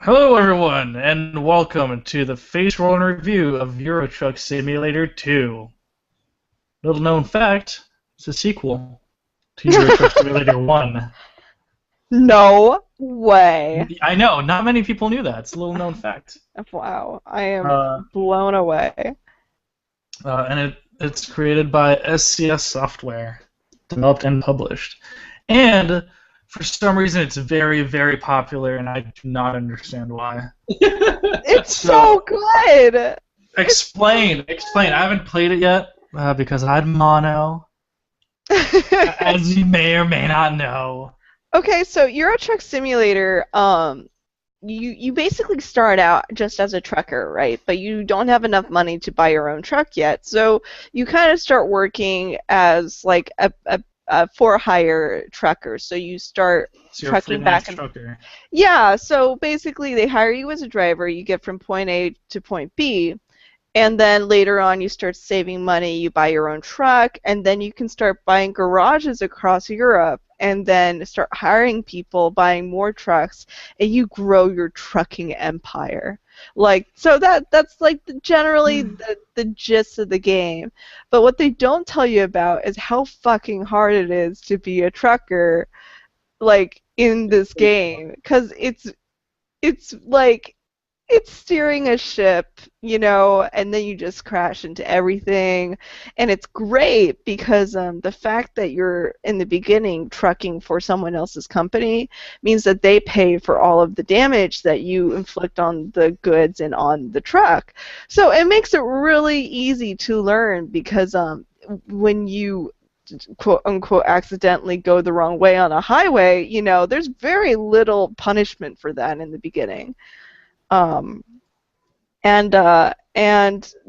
Hello, everyone, and welcome to the Facerollin review of Euro Truck Simulator 2. Little known fact, it's a sequel to Euro Truck Simulator 1. No way. I know, not many people knew that. It's a little known fact. Wow, I am Uh, blown away. and it's created by SCS Software, developed and published. And for some reason, it's very, very popular, and I do not understand why. It's so So, good. explain. I haven't played it yet because I had mono, as you may or may not know. Okay, so Euro Truck Simulator, you basically start out just as a trucker, right? But you don't have enough money to buy your own truck yet, so you kind of start working as like a for hire trucker. So you start So you're a trucking freelance back and trucker. yeah. So basically, they hire you as a driver. You get from point A to point B. And then later on, you start saving money, you buy your own truck, and then you can start buying garages across Europe, and then start hiring people, buying more trucks, and you grow your trucking empire. Like, so that's like generally the gist of the game. But what they don't tell you about is how fucking hard it is to be a trucker, like, in this game. Because it's like it's steering a ship, and then you just crash into everything. And it's great because the fact that you're in the beginning trucking for someone else's company means that they pay for all of the damage that you inflict on the goods and on the truck. So it makes it really easy to learn because when you quote unquote accidentally go the wrong way on a highway, there's very little punishment for that in the beginning. Um, and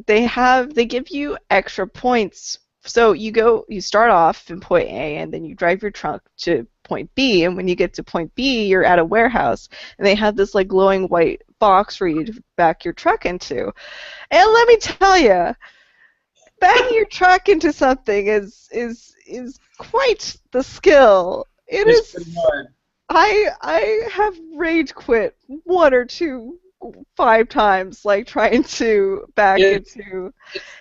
they give you extra points. So you start off in point A, and then you drive your truck to point B, and when you get to point B, you're at a warehouse, and they have this like glowing white box for you to back your truck into. And let me tell you, backing your truck into something is quite the skill. It It's is. pretty hard. I have rage quit one or two, 5 times, like trying to back It, into.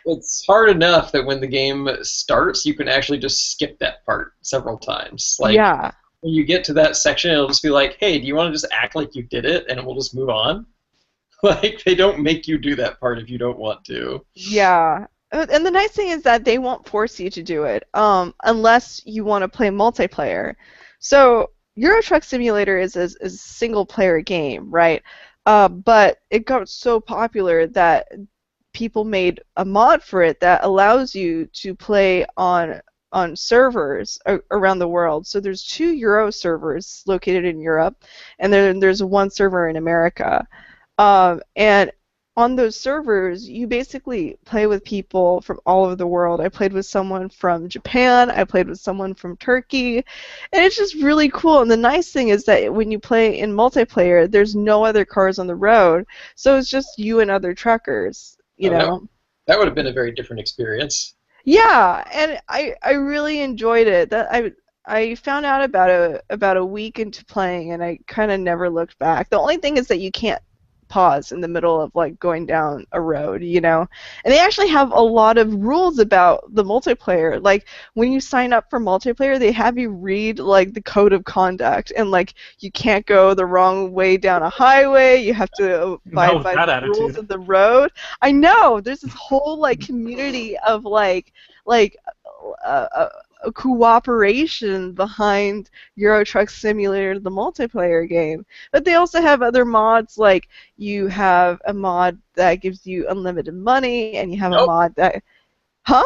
it's hard enough that when the game starts, you can actually just skip that part several times. Like, Yeah, when you get to that section, it'll just be like, hey, do you want to just act like you did it, and we'll just move on? Like, they don't make you do that part if you don't want to. yeah. And the nice thing is that they won't force you to do it, unless you want to play multiplayer. So Euro Truck Simulator is a single player game, right? But it got so popular that people made a mod for it that allows you to play on servers around the world. So there's 2 Euro servers located in Europe, and then there's one server in America. And on those servers, you basically play with people from all over the world. I played with someone from Japan, I played with someone from Turkey, and it's just really cool. And the nice thing is that when you play in multiplayer, there's no other cars on the road, so it's just you and other truckers, you Oh, know. that would have been a very different experience. Yeah, and I really enjoyed it. I found out about a week into playing, and I kind of never looked back. The only thing is that you can't pause in the middle of like going down a road. And they actually have a lot of rules about the multiplayer. Like when you sign up for multiplayer, they have you read like the code of conduct, and like you can't go the wrong way down a highway. You have to Not abide with by that the rules attitude. of the road. I know there's this whole like community of like a cooperation behind Euro Truck Simulator, the multiplayer game. But they also have other mods, like you have a mod that gives you unlimited money, and you have a Nope. mod that, huh?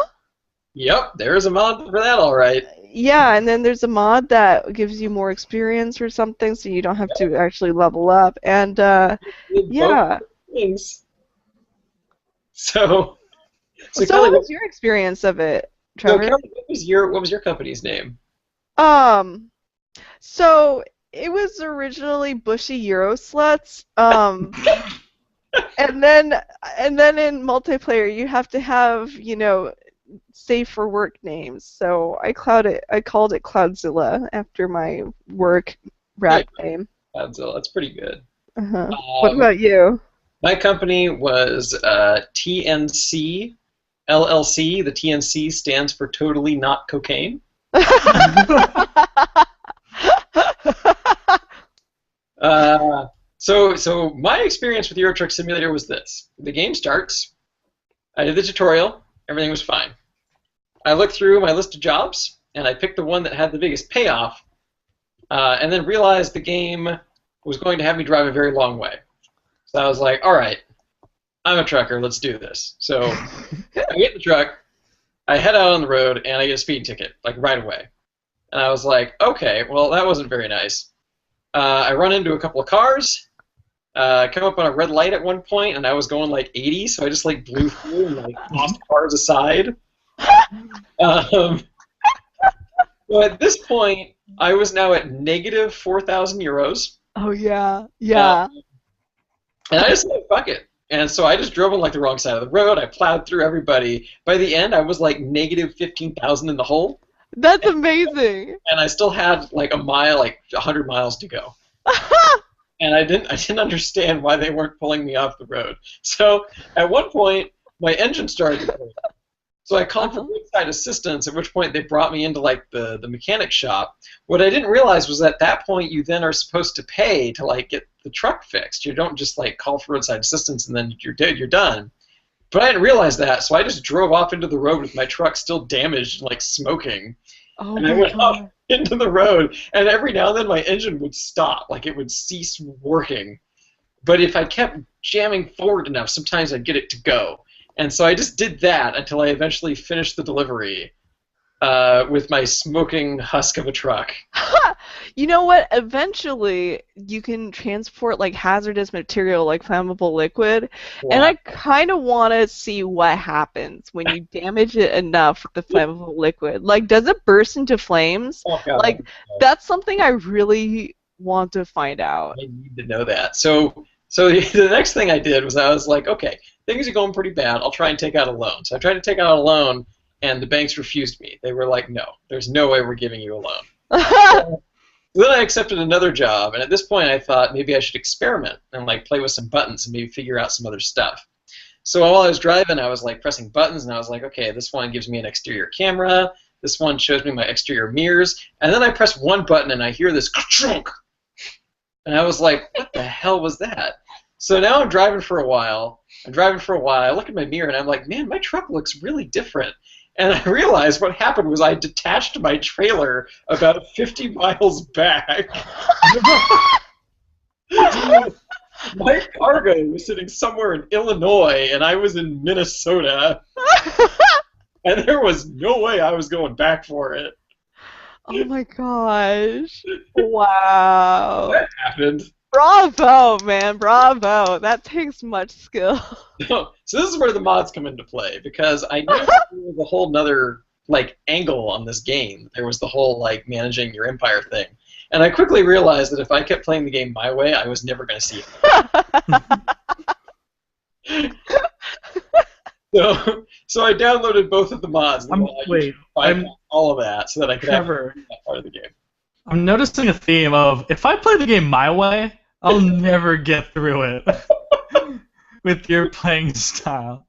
Yep, there's a mod for that, all right. Yeah, and then there's a mod that gives you more experience or something, so you don't have Yep, to actually level up. And did both yeah. things. So, so So Kelly, what was your experience of it, Trevor? what was your company's name? Um, so it was originally Bushy Euro Sluts. And then in multiplayer you have to have, safe for work names. So I called it Cloudzilla after my work Yeah, rat name. Godzilla. That's pretty good. What about you? My company was TNC LLC. The TNC stands for Totally Not Cocaine. So my experience with Euro Truck Simulator was this. The game starts. I did the tutorial. Everything was fine. I looked through my list of jobs, and I picked the one that had the biggest payoff, and then realized the game was going to have me drive a very long way. So I was like, all right, I'm a trucker. Let's do this. So I get in the truck, I head out on the road, and I get a speeding ticket, like right away. And I was like, okay, well, that wasn't very nice. I run into a couple of cars, come up on a red light at one point, and I was going like 80, so I just like blew through and like tossed cars aside. So at this point, I was now at negative 4,000 euros. Oh yeah, yeah. And I just said, fuck it. And so I just drove on like the wrong side of the road. I plowed through everybody. By the end, I was like negative 15,000 in the hole. That's amazing. And I still had like a mile, like 100 miles to go. And I didn't understand why they weren't pulling me off the road. So at one point, my engine started to break. So I called for roadside assistance, at which point they brought me into like the mechanic shop. What I didn't realize was at that point you then are supposed to pay to like get the truck fixed. You don't just like call for roadside assistance and then you're done. But I didn't realize that, so I just drove off into the road with my truck still damaged and like smoking. Oh and I my went God. off into the road, and every now and then my engine would stop, like it would cease working. But if I kept jamming forward enough, sometimes I'd get it to go. And so I just did that until I eventually finished the delivery with my smoking husk of a truck. You know what? Eventually, you can transport like hazardous material, like flammable liquid, and Wow. I kind of want to see what happens when you damage it enough with the flammable liquid. Like, does it burst into flames? Oh, God. Like, that's something I really want to find out. I need to know that. So the next thing I did was I was like, okay, things are going pretty bad. I'll try and take out a loan. So I tried to take out a loan, and the banks refused me. They were like, no, there's no way we're giving you a loan. Then I accepted another job, and at this point I thought maybe I should experiment and like play with some buttons and maybe figure out some other stuff. So while I was driving, I was like pressing buttons, and I was like, okay, this one gives me an exterior camera. This one shows me my exterior mirrors. And then I press one button, and I hear this ka-chunk. And I was like, what the hell was that? So now I'm driving for a while. I look at my mirror, and I'm like, man, my truck looks really different. And I realized what happened was I detached my trailer about 50 miles back. My cargo was sitting somewhere in Illinois, and I was in Minnesota. And there was no way I was going back for it. Oh my gosh. Wow. That happened. Bravo, man. Bravo. That takes much skill. So this is where the mods come into play, because I knew there was a whole nother like angle on this game. There was the whole like managing your empire thing. And I quickly realized that if I kept playing the game my way, I was never going to see it. So I downloaded both of the mods. All of that so that I could have that part of the game. I'm noticing a theme of if I play the game my way, I'll never get through it with your playing style.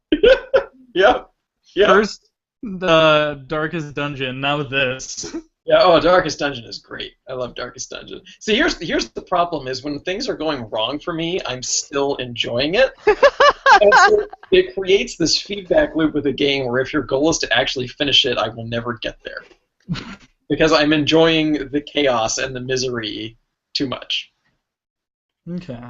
Yep. First, the Darkest Dungeon, now this. Yeah, oh, Darkest Dungeon is great. I love Darkest Dungeon. See, here's the problem is when things are going wrong for me, I'm still enjoying it. And so it creates this feedback loop with a game where if your goal is to actually finish it, I will never get there. Because I'm enjoying the chaos and the misery too much. Okay.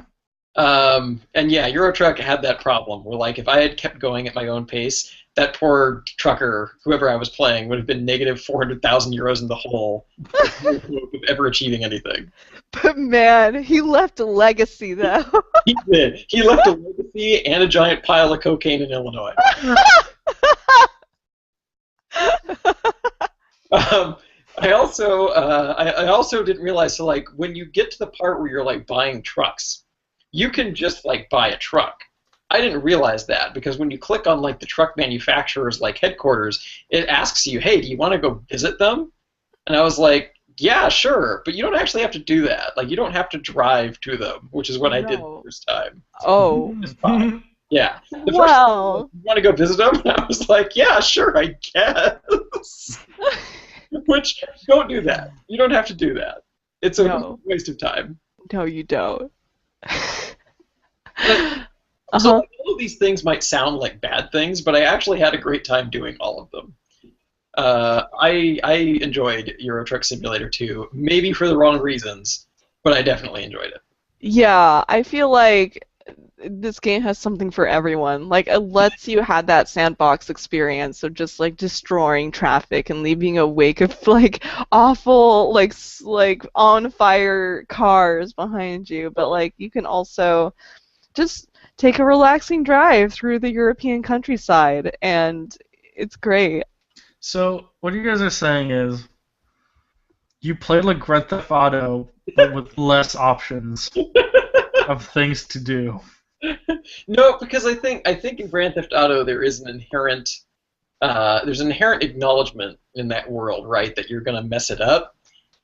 And yeah, Euro Truck had that problem where, like, if I had kept going at my own pace, that poor trucker, whoever I was playing, would have been negative 400,000 euros in the hole with no hope of ever achieving anything. But man, he left a legacy, though. He did. He left a legacy and a giant pile of cocaine in Illinois. I also didn't realize, so like when you get to the part where you're like buying trucks, you can just like buy a truck. I didn't realize that because when you click on like the truck manufacturer's like headquarters, it asks you, hey, do you want to go visit them? And I was like, Yeah, sure, but you don't actually have to do that. Like, you don't have to drive to them, which is what I did the No. first time. Oh. It's fine. Yeah. The first time, Well. you want to go visit them? I was like, yeah, sure, I guess. Which, don't do that. You don't have to do that. It's a No. waste of time. No, you don't. So Uh-huh. like, all of these things might sound like bad things, but I actually had a great time doing all of them. I enjoyed Euro Truck Simulator 2, maybe for the wrong reasons, but I definitely enjoyed it. Yeah, I feel like this game has something for everyone. Like, it lets you have that sandbox experience of just like destroying traffic and leaving a wake of like awful, like like on fire cars behind you. But like, you can also just take a relaxing drive through the European countryside, and it's great. So what you guys are saying is you play like Grand Theft Auto, but with less options of things to do. No, because I think in Grand Theft Auto there is an inherent there's an inherent acknowledgement in that world, right, that you're going to mess it up.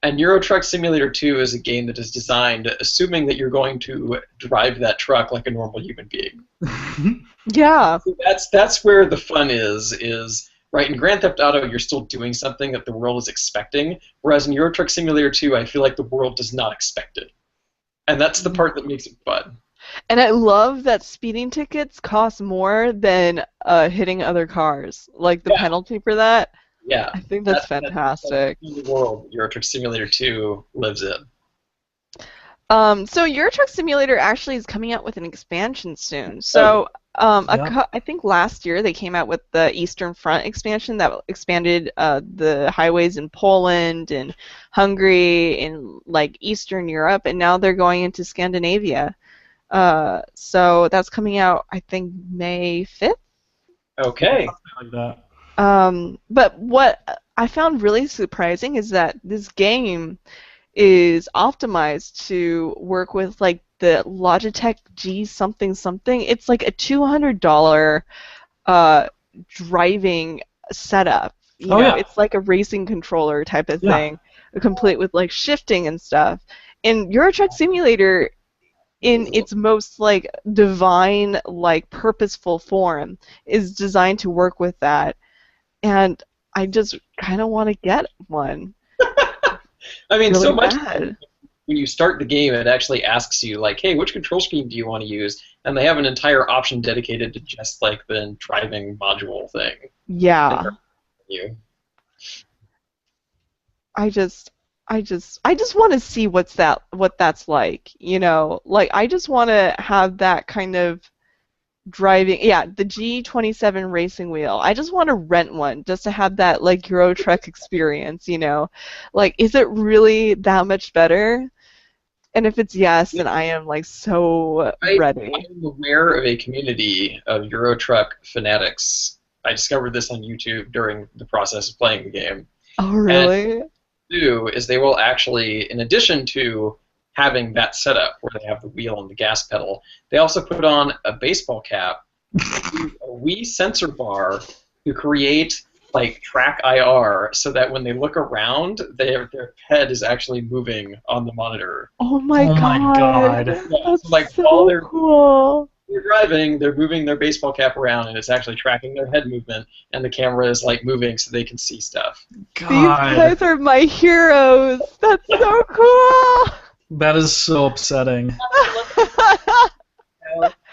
And Euro Truck Simulator 2 is a game that is designed assuming that you're going to drive that truck like a normal human being. Yeah. So that's where the fun is right, in Grand Theft Auto you're still doing something that the world is expecting, whereas in Euro Truck Simulator 2 I feel like the world does not expect it. And that's the part that makes it fun. And I love that speeding tickets cost more than hitting other cars. Like the Yeah. penalty for that. Yeah. I think that's That's fantastic. the world Euro Truck Simulator 2 lives in. So Euro Truck Simulator actually is coming out with an expansion soon. So Yeah. I think last year they came out with the Eastern Front expansion that expanded the highways in Poland and Hungary and like Eastern Europe, and now they're going into Scandinavia. So that's coming out, I think, May 5th. Okay. Like that. But what I found really surprising is that this game is optimized to work with like the Logitech G something something. It's like a $200 uh, driving setup. You Oh, know, yeah. it's like a racing controller type of Yeah. thing, complete with like shifting and stuff. And Euro Truck Simulator, in its most like divine, like purposeful form, is designed to work with that. And I just kind of want to get one. I mean, Really so much bad. when you start the game, it actually asks you, like, hey, which control scheme do you want to use? And they have an entire option dedicated to just, like, the driving module thing. Yeah. You. I just want to see what that's like, you know? Like I just want to have that kind of driving, yeah, the G27 racing wheel. I just want to rent one just to have that like Euro Truck experience, you know? Like is it really that much better? And if it's yes, then I am like so ready. I'm aware of a community of Euro Truck fanatics. I discovered this on YouTube during the process of playing the game. Oh, really? And do is they will actually, in addition to having that setup where they have the wheel and the gas pedal, they also put on a baseball cap, a Wii sensor bar to create like track IR, so that when they look around, their head is actually moving on the monitor. Oh my Oh my God. God. That's So, like, so while they're cool. driving, they're moving their baseball cap around, and it's actually tracking their head movement, and the camera is like moving so they can see stuff. These God. guys are my heroes. That's so cool. That is so upsetting.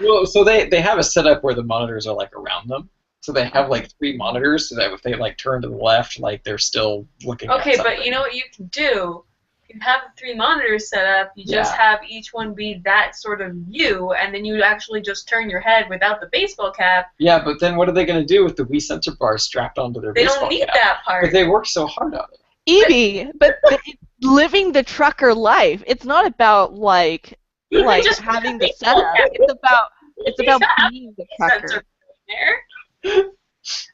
Well, so they have a setup where the monitors are like around them. So they have like 3 monitors, so that if they like turn to the left, like they're still looking. Okay, at but something. you know what you can do? You have the 3 monitors set up. You just Yeah. have each one be that sort of view, and then you actually just turn your head without the baseball cap. Yeah, but then what are they going to do with the Wii sensor bars strapped onto their They baseball don't need cap? that part. But they work so hard on it. Evie, but it's living the trucker life. It's not about like You can just having put the a baseball setup. cap. It's You about have being the sensor trucker. there.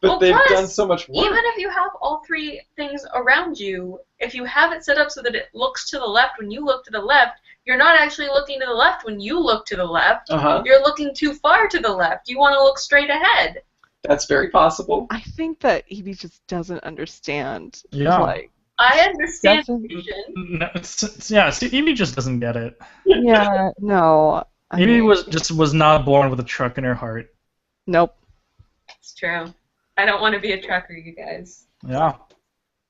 But Well, they've plus, done so much work. Even if you have all 3 things around you, if you have it set up so that it looks to the left when you look to the left, you're not actually looking to the left when you look to the left. Uh-huh. You're looking too far to the left. You want to look straight ahead. That's very possible. I think that Evie just doesn't understand. Yeah. Like I understand. Definitely. Vision. No, yeah, see, Evie just doesn't get it. Yeah, no. Evie was not born with a truck in her heart. Nope. It's true. I don't want to be a trucker, you guys. Yeah.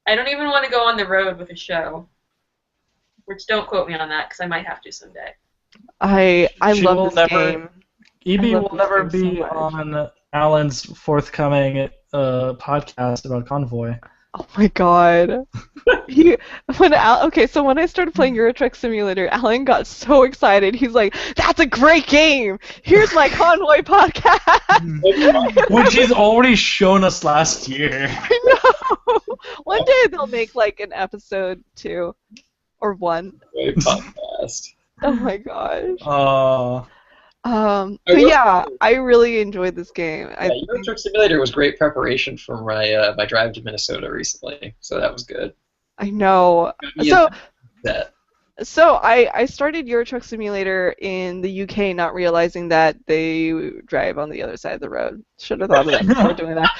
I don't even want to go on the road with a show. Which don't quote me on that, because I might have to someday. I She will love this never- game. Evie love will this never game so be much. on Alan's forthcoming podcast about Convoy. Oh my god. So when I started playing Euro Truck Simulator, Alan got so excited. He's like, "That's a great game. Here's my Convoy podcast." Which he's already shown us last year. I know. One day they'll make like an episode 2 or 1. Convoy podcast. Oh my gosh. Uh, But yeah, I really enjoyed this game. Yeah, Euro Truck Simulator was great preparation for my drive to Minnesota recently, so that was good. I know. Yeah. So I started Euro Truck Simulator in the UK, not realizing that they drive on the other side of the road. Should have thought of that before doing that.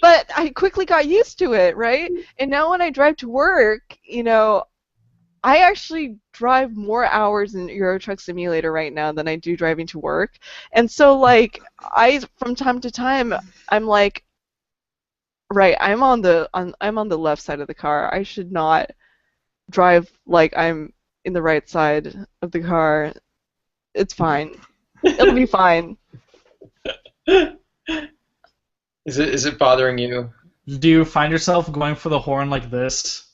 But I quickly got used to it, right? And now when I drive to work, I actually drive more hours in Euro Truck Simulator right now than I do driving to work. And so, like, from time to time, I'm like, right, I'm on the left side of the car. I should not drive like I'm in the right side of the car. It's fine. It'll be fine. Is it bothering you? do you find yourself going for the horn like this?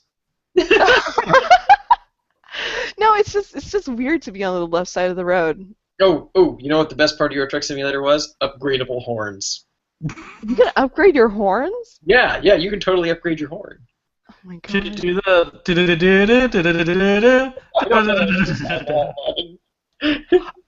No, it's just weird to be on the left side of the road. Oh, you know what the best part of Euro Truck Simulator was? Upgradable horns. You can upgrade your horns? Yeah, you can totally upgrade your horn. Oh my Should you god. do the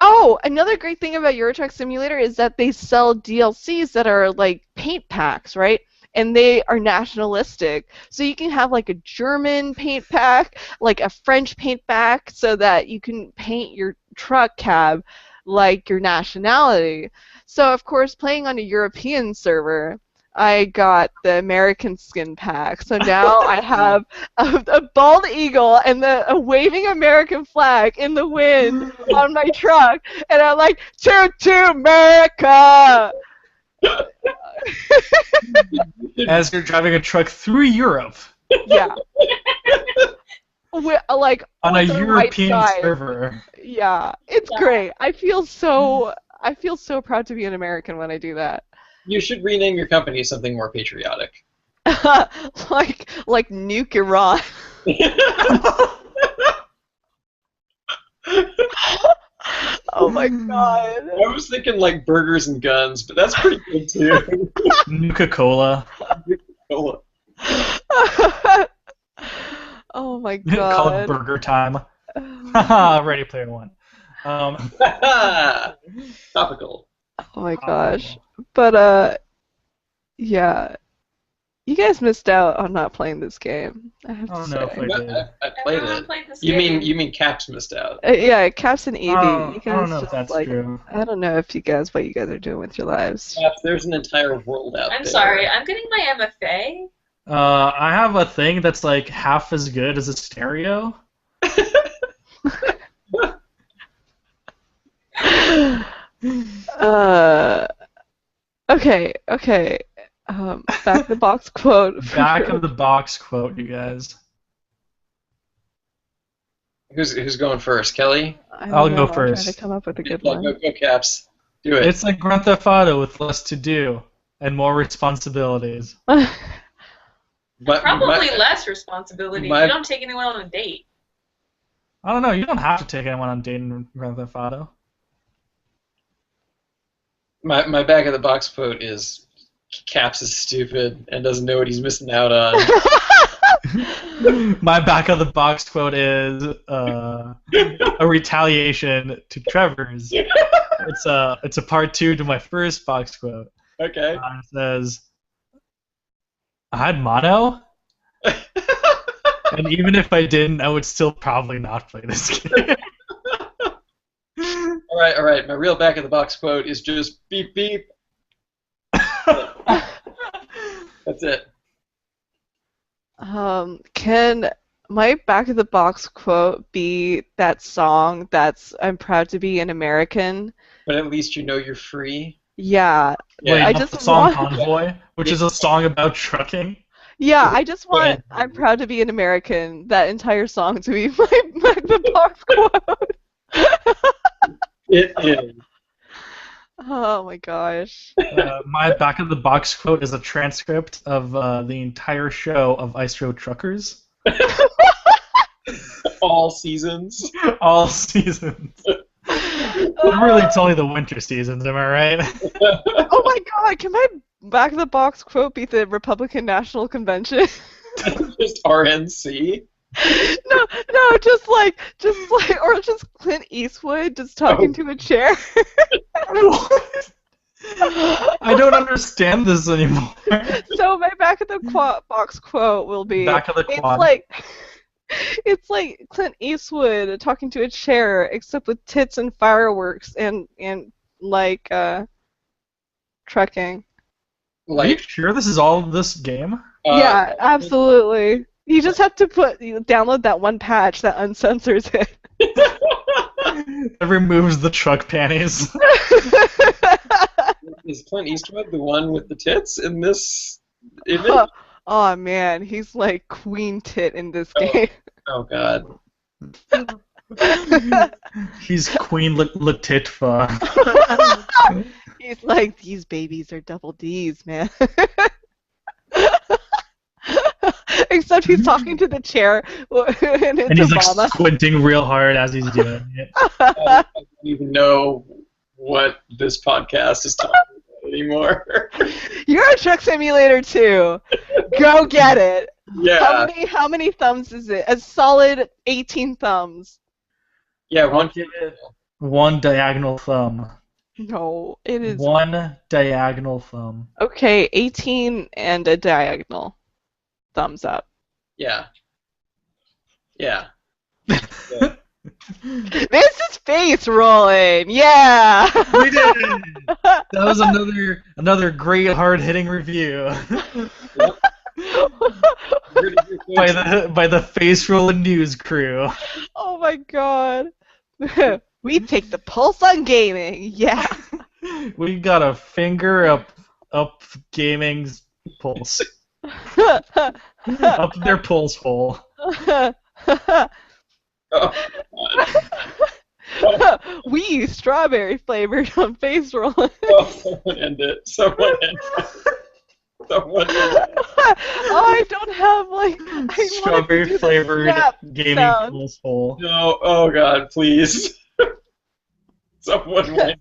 Oh, another great thing about Euro Truck Simulator is that they sell DLCs that are like paint packs, right? And they are nationalistic. So you can have like a German paint pack, like a French paint pack, so that you can paint your truck cab like your nationality. So of course, playing on a European server, I got the American skin pack. So now I have a bald eagle and a waving American flag in the wind on my truck, and I'm like, to America! as you're driving a truck through Europe Yeah. Like on a on the right European side. server. Yeah, it's great. I feel so proud to be an American when I do that. You should rename your company something more patriotic. like nuke Iran. Oh my god. I was thinking like burgers and guns, but that's pretty good too. Nuka-Cola. Oh my Call it god. burger time. Haha, Ready Player One. Topical. Oh my gosh. But yeah. You guys missed out on not playing this game. I have to Oh, say. no, if I did. I played Everyone it. played this You game. mean Caps missed out? Yeah, Caps and Evie. Oh, You I don't guys know if just, that's like, true. I don't know if what you guys are doing with your lives. Caps, there's an entire world out there. I'm sorry, I'm getting my MFA. I have a thing that's like half as good as a stereo. Okay. Back the box quote. Back of the box quote, you guys. Who's going first? Kelly? I don't I'll know, go I'm trying first. to come up with a good Yeah, one. go Caps. Do it. It's like Grand Theft Auto with less to do and more responsibilities. My- Probably my- less responsibility. my- You don't take anyone on a date. I don't know. You don't have to take anyone on a date in Grand Theft Auto. My back of the box quote is Caps is stupid and doesn't know what he's missing out on. My back of the box quote is a retaliation to Trevor's. It's a part 2 to my first box quote. Okay. It says, "I had mono, and even if I didn't, I would still probably not play this game." All right. My real back of the box quote is just beep beep. That's it. Can my back of the box quote be that song that's I'm proud to be an American? But at least you know you're free. Yeah, Wait, Yeah. I not just the song want. Convoy, which is a song about trucking? Yeah, I just want Yeah. I'm proud to be an American, that entire song to be my back of the box quote. It is. Oh my gosh. My back of the box quote is a transcript of the entire show of Ice Road Truckers, All seasons. all seasons. But really, it's only the winter seasons, am I right? Oh my god, can my back of the box quote be the Republican National Convention? Just RNC. No, or just Clint Eastwood just talking to a chair. What? I don't understand this anymore. So my back of the box quote will be, Back of the it's quad. like Clint Eastwood talking to a chair, except with tits and fireworks and like trucking. Are you Like, sure this is all this game? Yeah, absolutely. You just have to download that one patch that uncensors it. It removes the truck panties. Is Clint Eastwood the one with the tits in this image? Oh man, he's like queen tit in this game. Oh god. He's Queen Latifah. He's like, these babies are double D's, man. Except he's talking to the chair, and it's And he's Obama. like squinting real hard as he's doing it. I don't even know what this podcast is talking about anymore. You're a Truck Simulator 2. Go get it. Yeah. How many thumbs is it? A solid 18 thumbs. Yeah, I'll give it one diagonal thumb. No, it is. One diagonal thumb. Okay, 18 and a diagonal. Thumbs up. Yeah. Yeah. This is face rolling. Yeah. We did it! That was another great hard hitting review by the Facerollin news crew. Oh my god. We take the pulse on gaming. Yeah. We got a finger up gaming's pulse. Up their pulse hole. Oh, We use strawberry flavored on face rolling. oh, someone end it. Someone end it. Someone end it. Oh, I don't have like I wanted to do Strawberry the flavored snap gaming sound. pulse hole. No, oh god, please. Someone went